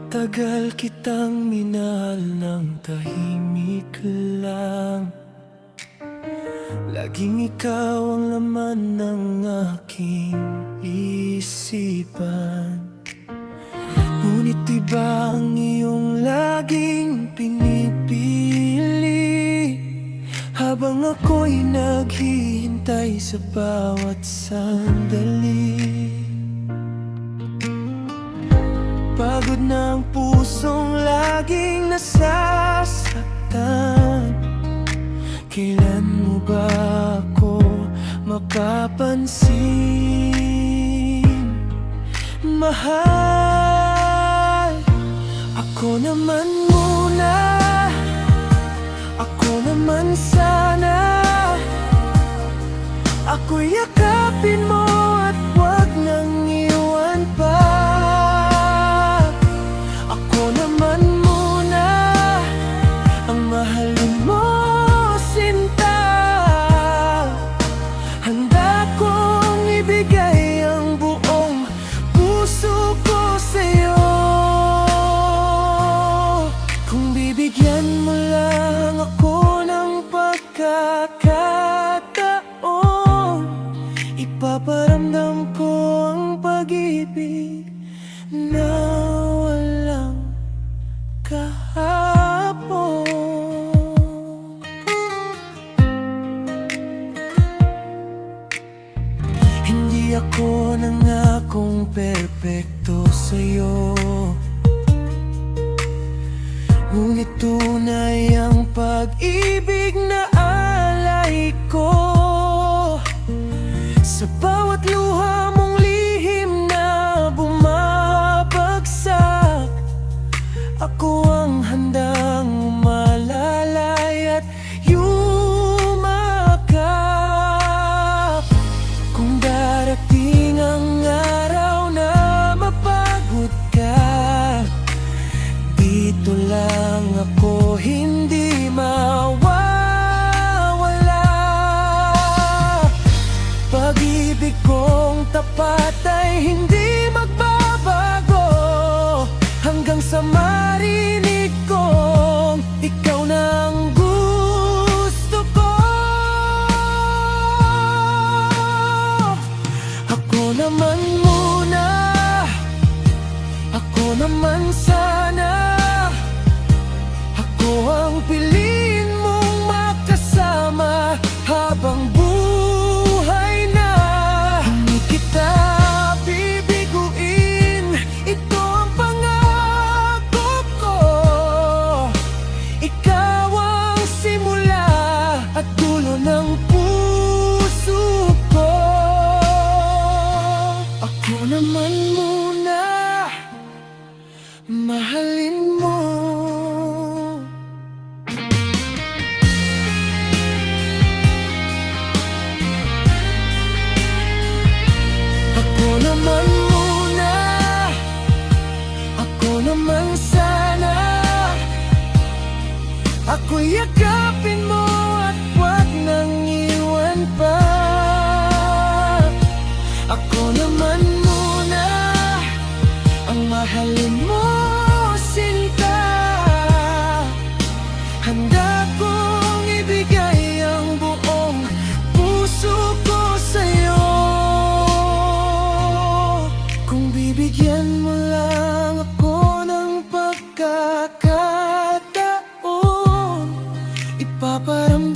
Matagal kitang minahal ng tahimik lang. Laging ikaw ang laman ng aking isipan. Ngunit iba ang iyong laging pinipili, habang ako'y naghihintay sa bawat sandali. Pagod na ang pusong laging nasasaktan. Kailan mo ba ako mapapansin? Mahal, ako naman muna, ako naman sana. Ako'y yakapin mo at huwag nang iwan pa. Ako naman muna ang mahalin mo, sinta. Handa kong ibigay ang buong puso ko sa'yo. Kung bibigyan mo lang ako ng pagkakataon, ipaparamdam ko ang pag-ibig na walang kahapon. Hindi ako nangakong perpekto sa'yo, ngunit tunay ang pag-ibig na alay ko. Sa bawat luha mong lihim na bumabagsak, ako ang handang umalalay at yumakap. Kung darating ang araw na mapagod ka, dito lang ako hindi mawawala. Pag-ibig kong tapat ay hindi magbabago, hanggang sa marinig kong ikaw na ang gusto ko. Ako naman muna, ako naman sana. Ako ang piliin mong makasama habang buhay na. Hindi kita bibiguin, ito ang pangako ko. Ikaw ang simula at dulo ng puso ko. Ako naman muna, mahalin mo. Ako naman muna, ako naman sana. Ako'y yakapin mo at huwag nang iwan pa. Ako naman muna ang mahalin mo, sinta. Handa kong ibigay ang buong puso ko sa'yo. Kung bibigyan mo lang ako ng pagkakataon, ipaparamdam